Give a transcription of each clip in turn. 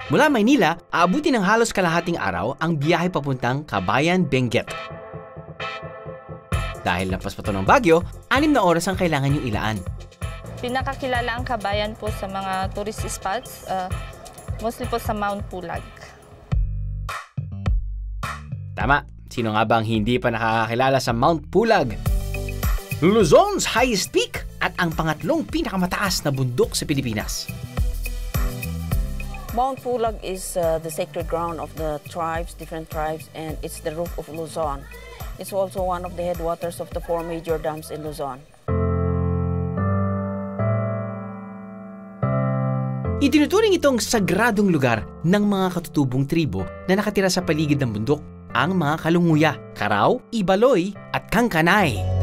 Mula Maynila, aabutin ng halos kalahating araw ang biyahe papuntang Kabayan, Benguet. Dahil lampas pa ito ng Baguio, 6 na oras ang kailangan niyong ilaan. Pinakakilala ang Kabayan po sa mga tourist spots, mostly po sa Mount Pulag. Tama, sino nga ba ang hindi pa nakakakilala sa Mount Pulag? Luzon's highest peak at ang pangatlong pinakamataas na bundok sa Pilipinas. Mount Pulag is the sacred ground of the tribes, different tribes, and it's the roof of Luzon. It's also one of the headwaters of the 4 major dams in Luzon. Itinuturing itong sagradong lugar ng mga katutubong tribo na nakatira sa paligid ng bundok, ang mga Kalunguya, Karaw, Ibaloy at Kangkanay.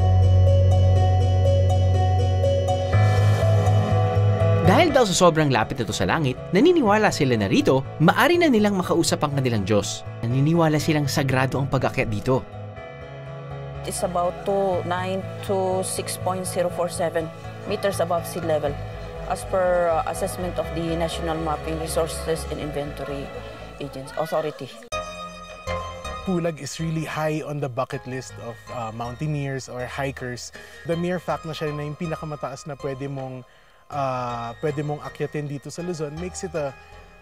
Dahil daw sa sobrang lapit nito sa langit, naniniwala sila na rito, maari na nilang makausap ang kanilang Diyos. Naniniwala silang sagrado ang pag-akyat dito. It's about 9 to 6.047 meters above sea level, as per assessment of the National Mapping Resources and Inventory Authority. Pulag is really high on the bucket list of mountaineers or hikers. The mere fact na siya na yung pinakamataas na pwede mong akyatin dito sa Luzon makes it a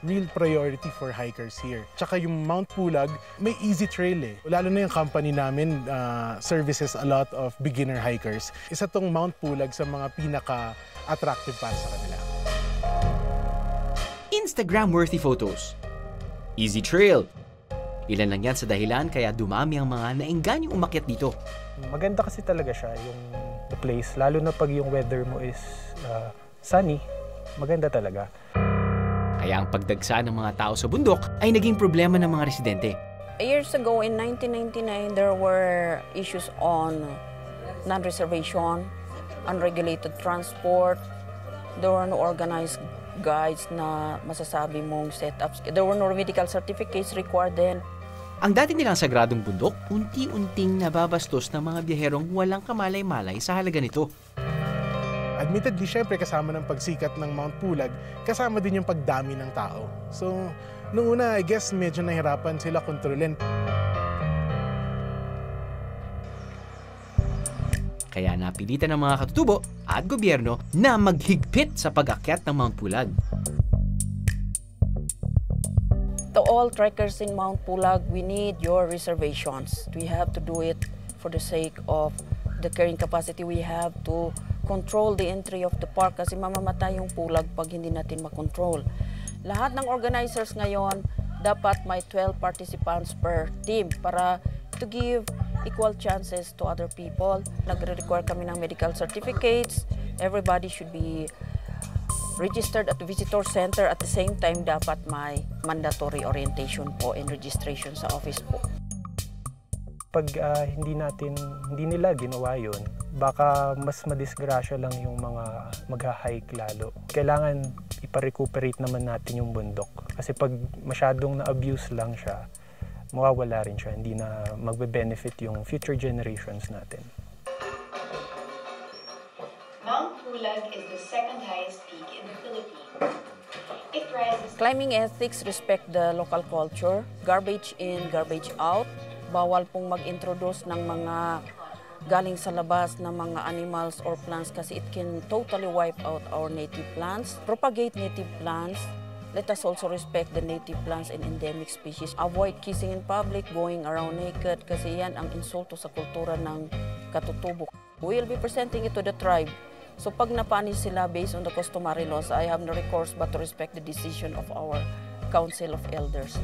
real priority for hikers here. Tsaka yung Mount Pulag, may easy trail eh. Lalo na yung company namin services a lot of beginner hikers. Isa tong Mount Pulag sa mga pinaka-attractive para sa kanila. Instagram-worthy photos. Easy trail. Ilan lang yan sa dahilan kaya dumami ang mga naingganyong umakyat dito. Maganda kasi talaga siya, yung the place. Lalo na pag yung weather mo is sunny, maganda talaga. Kaya ang pagdagsaan ng mga tao sa bundok ay naging problema ng mga residente. Years ago, in 1999, there were issues on non-reservation, unregulated transport. There were no organized guides na masasabi mong setups. There were no medical certificates required then. Ang dati nilang sagradong bundok, unti-unting nababastos ng mga biyaherong walang kamalay-malay sa halaga nito. Admittedly, syempre kasama ng pagsikat ng Mount Pulag, kasama din yung pagdami ng tao. So, noong una, I guess medyo nahirapan sila kontrolin. Kaya napilitan ng mga katutubo at gobyerno na maghigpit sa pag-akyat ng Mount Pulag. To all trekkers in Mount Pulag, we need your reservations. We have to do it for the sake of the carrying capacity. We have to control the entry of the park kasi mamamatay yung pulag pag hindi natin makontrol. Lahat ng organizers ngayon, dapat may 12 participants per team para to give equal chances to other people. Nagre-require kami ng medical certificates. Everybody should be registered at the visitor center. At the same time, dapat may mandatory orientation po and registration sa office po. Pag hindi nila ginawa yun, baka mas madisgrasya lang yung mga magha-hike lalo. Kailangan ipa-recuperate naman natin yung bundok. Kasi pag masyadong na-abuse lang siya, mawawala rin siya. Hindi na magbe-benefit yung future generations natin. Mount Pulag is the second highest peak in the Philippines. It rises... Climbing ethics respect the local culture. Garbage in, garbage out. Bawal pong mag-introduce ng mga galing sa labas na mga animals or plants kasi it can totally wipe out our native plants. Propagate native plants. Let us also respect the native plants and endemic species. Avoid kissing in public, going around naked kasi yan ang insulto sa kultura ng katutubo. We will be presenting it to the tribe. So pag napanis sila based on the customary laws, I have no recourse but to respect the decision of our Council of Elders.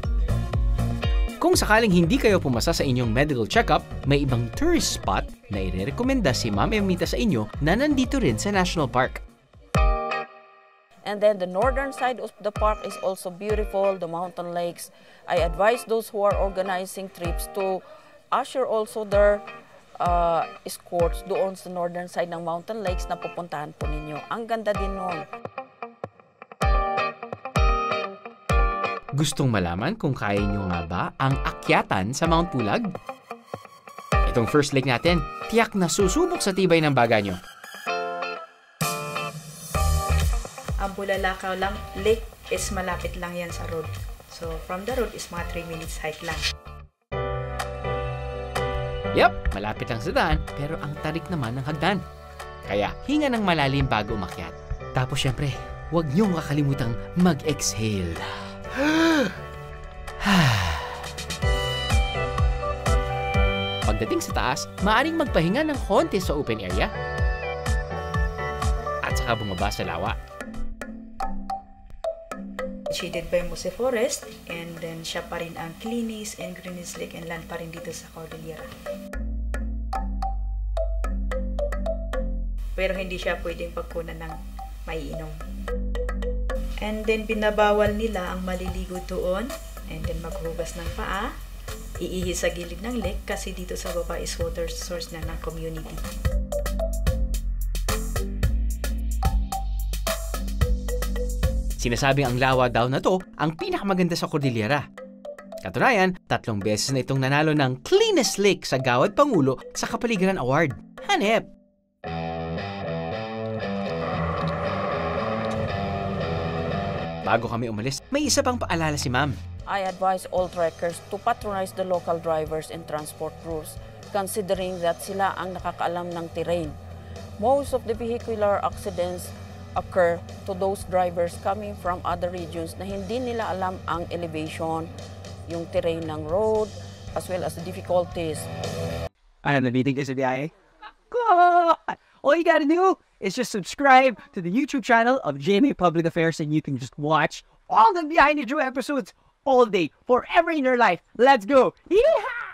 Kung sakaling hindi kayo pumasa sa inyong medical checkup, may ibang tourist spot na irerekomenda si Ma'am Emita sa inyo na nandito rin sa National Park. And then the northern side of the park is also beautiful, the mountain lakes. I advise those who are organizing trips to usher also their escorts doon sa northern side ng mountain lakes na pupuntahan po ninyo. Ang ganda din nun. Gustong malaman kung kaya nyo nga ba ang akyatan sa Mount Pulag? Itong first lake natin, tiyak na susubok sa tibay ng baga nyo. Ang Bulalakaw lang, lake is malapit lang yan sa road. So from the road is mga 3 minutes hike lang. Yep, malapit lang sa daan, pero ang tarik naman ng hagdan. Kaya hinga ng malalim bago umakyat. Tapos syempre, huwag niyong kakalimutang mag-exhale. Pagdating sa taas, maaring magpahinga ng konti sa open area at saka bumaba sa lawa. Shaded by Mose Forest, and then siya pa rin ang cleanest and greenest lake and land pa rin dito sa Cordillera. Pero hindi siya pwedeng pagkunan ng maiinom. And then binabawal nila ang maliligo doon, and then maghugas ng paa, iihi sa gilid ng lake kasi dito sa baba is water source na ng community. Sinasabing ang lawa daw na to ang pinakamaganda sa Cordillera. Katunayan, 3 beses na itong nanalo ng Cleanest Lake sa Gawad Pangulo sa Kapaligiran Award. Hanep! Bago kami umalis, may isa pang paalala si Ma'am. I advise all trekkers to patronize the local drivers and transport crews, considering that sila ang nakakaalam ng terrain. Most of the vehicular accidents occur to those drivers coming from other regions na hindi nila alam ang elevation, yung terrain ng road, as well as the difficulties. I have the meeting is BIA. All you gotta do is just subscribe to the YouTube channel of GMA Public Affairs and you can just watch all the Behind the Drew episodes all day, forever in your life. Let's go! Yeehaw!